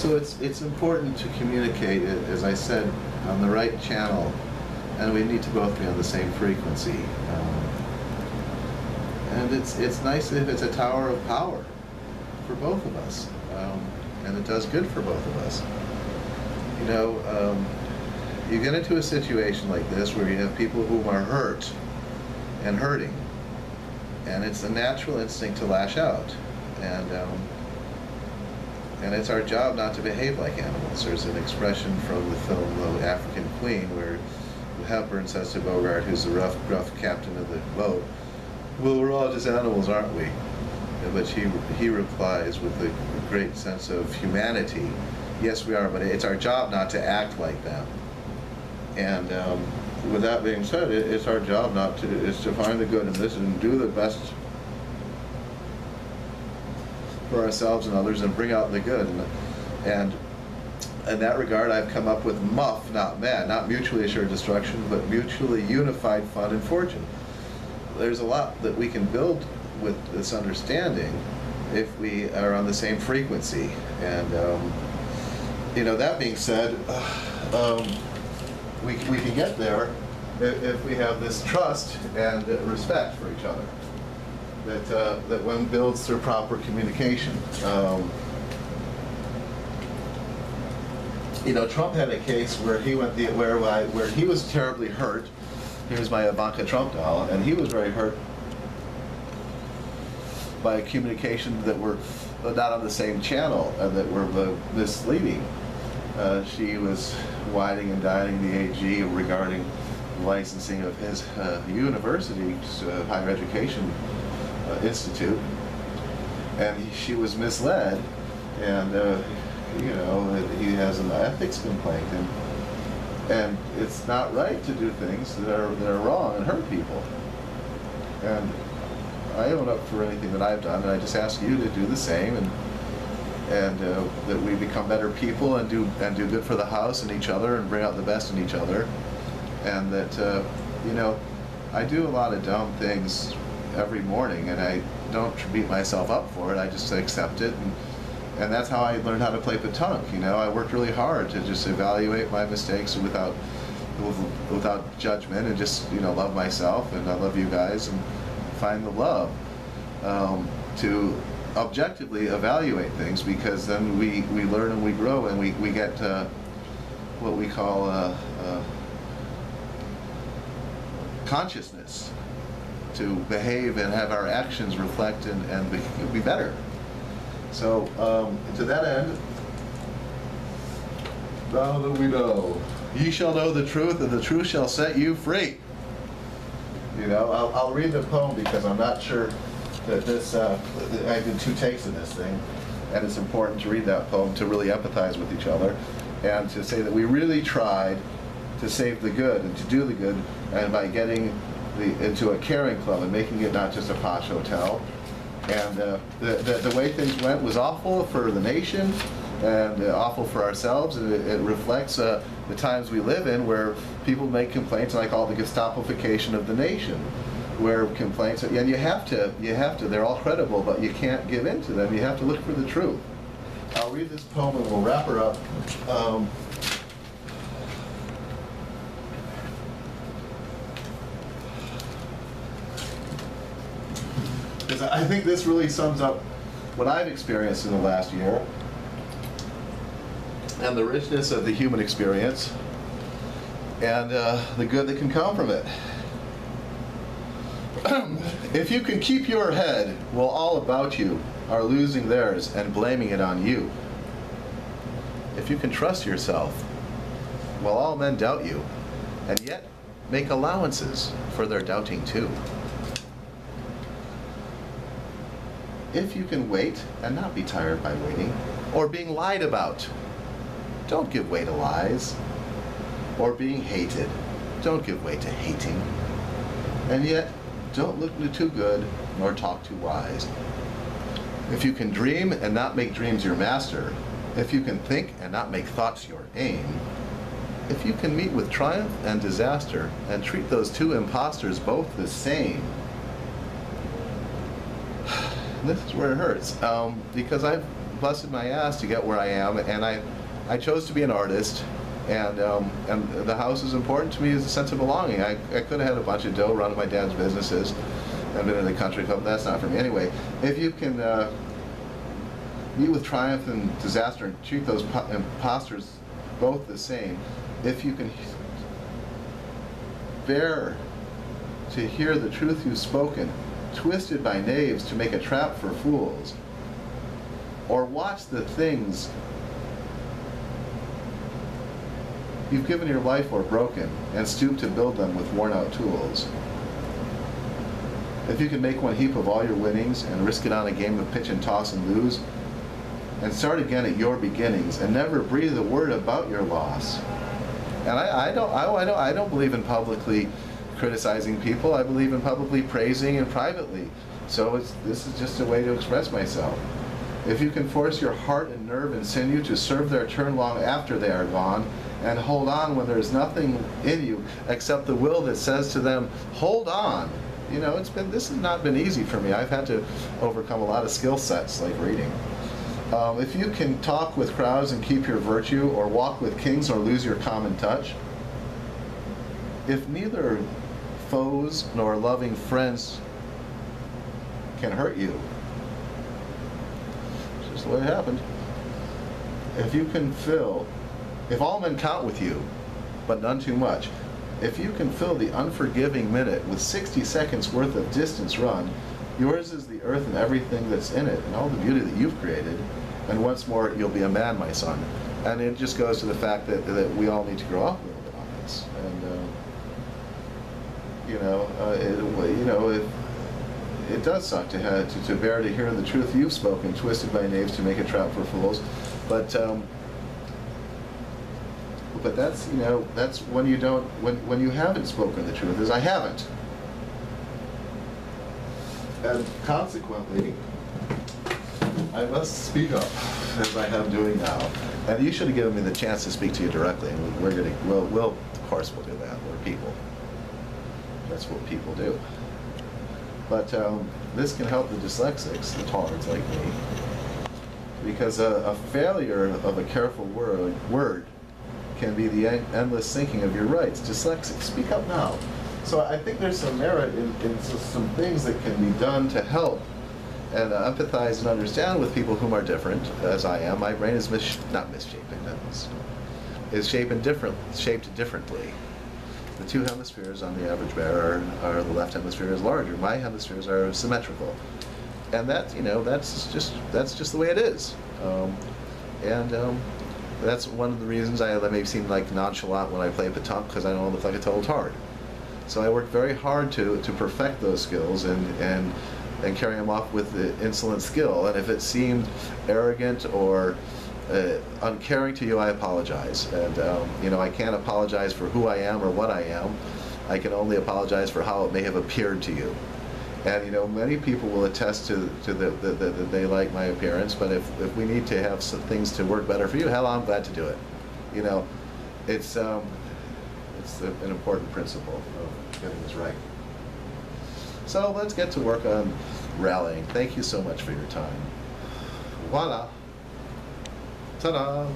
So it's important to communicate it, as I said, on the right channel, and we need to both be on the same frequency. And it's nice if it's a tower of power for both of us, and it does good for both of us. You know, you get into a situation like this where you have people who are hurt and hurting, and it's a natural instinct to lash out, and it's our job not to behave like animals. There's an expression from the film The African Queen where Hepburn says to Bogart, who's the gruff captain of the boat, "Well, we're all just animals, aren't we?" But he replies with a great sense of humanity, "Yes, we are, but it's our job not to act like them." And with that being said, it's our job is to find the good in this and do the best for ourselves and others and bring out the good. And in that regard, I've come up with MUF, not MAD, not mutually assured destruction, but mutually unified fun and fortune. There's a lot that we can build with this understanding if we are on the same frequency. And you know, that being said, we can get there if we have this trust and respect for each other that one builds through proper communication. You know, Trump had a case where he went where he was terribly hurt. Here's my Ivanka Trump doll, and he was very hurt by communication that were not on the same channel and that were misleading. She was whining and dining the AG regarding licensing of his university's higher education institute, and she was misled, and you know, he has an ethics complaint, and it's not right to do things that are wrong and hurt people. And I own up for anything that I've done, and I just ask you to do the same, and that we become better people and do good for the house and each other and bring out the best in each other. And that you know, I do a lot of dumb things every morning, and I don't beat myself up for it. I just accept it, and that's how I learned how to play pétanque. You know, I worked really hard to just evaluate my mistakes without judgment, and just, you know, love myself, and I love you guys, and find the love to objectively evaluate things, because then we learn and we grow, and we get what we call consciousness to behave and have our actions reflect and be better. So to that end, now that we know, ye shall know the truth, and the truth shall set you free. You know, I'll read the poem because I'm not sure that this, I did 2 takes of this thing, and it's important to read that poem to really empathize with each other, and to say that we really tried to save the good and to do the good, and by getting into a caring club and making it not just a posh hotel. And the way things went was awful for the nation, and awful for ourselves, and it reflects the times we live in, where people make complaints, and I call it the Gestapofication of the nation, where complaints, and you have to, they're all credible, but you can't give in to them. You have to look for the truth. I'll read this poem and we'll wrap her up. Because I think this really sums up what I've experienced in the last year, and the richness of the human experience, and the good that can come from it. If you can keep your head while all about you are losing theirs and blaming it on you, if you can trust yourself while all men doubt you, and yet make allowances for their doubting too, if you can wait and not be tired by waiting, or being lied about, don't give way to lies, or being hated, don't give way to hating, and yet don't look too good nor talk too wise. If you can dream and not make dreams your master, if you can think and not make thoughts your aim, if you can meet with triumph and disaster and treat those 2 impostors both the same. This is where it hurts, because I've busted my ass to get where I am, and I chose to be an artist, and the house is important to me as a sense of belonging. I could have had a bunch of dough running my dad's businesses. I've been in the country club. That's not for me. Anyway, if you can meet with triumph and disaster and treat those imposters both the same, if you can bear to hear the truth you've spoken, twisted by knaves to make a trap for fools, or watch the things you've given your life for broken and stoop to build them with worn-out tools. If you can make one heap of all your winnings and risk it on a game of pitch and toss and lose, and start again at your beginnings and never breathe a word about your loss. And I don't believe in publicly criticizing people. I believe in publicly praising and privately. So this is just a way to express myself. If you can force your heart and nerve and sinew to serve their turn long after they are gone, and hold on when there's nothing in you except the will that says to them, hold on. You know, this has not been easy for me. I've had to overcome a lot of skill sets like reading. If you can talk with crowds and keep your virtue, or walk with kings or lose your common touch, if neither foes nor loving friends can hurt you, it's just the way it happened. If all men count with you, but none too much, if you can fill the unforgiving minute with 60 seconds worth of distance run, yours is the earth and everything that's in it, and all the beauty that you've created. And once more, you'll be a man, my son. And it just goes to the fact that we all need to grow up a little bit on this. And it does suck to bear to hear the truth you've spoken, twisted by knaves to make a trap for fools. But that's that's when you haven't spoken the truth, as I haven't. And consequently, I must speak up, as I am doing now. And you should have given me the chance to speak to you directly. And we'll of course we'll do that. We're people. That's what people do. But this can help the dyslexics, the tards like me, because a failure of a careful word can be the endless sinking of your rights. Dyslexics, speak up now. So I think there's some merit in some things that can be done to help and empathize and understand with people whom are different, as I am. My brain is not misshapen, is shaped differently. The two hemispheres on the average bear are the left hemisphere is larger. My hemispheres are symmetrical, and that's just the way it is. That's one of the reasons I may seem like nonchalant when I play pétanque, because I don't look like a total tard. So I work very hard to perfect those skills and carry them off with insolent skill. And if it seemed arrogant or uncaring to you, I apologize. And I can't apologize for who I am or what I am. I can only apologize for how it may have appeared to you. And many people will attest to that they like my appearance. But if we need to have some things to work better for you, hell, I'm glad to do it. It's an important principle of getting this right. So let's get to work on rallying. Thank you so much for your time. Voila. Ta-da.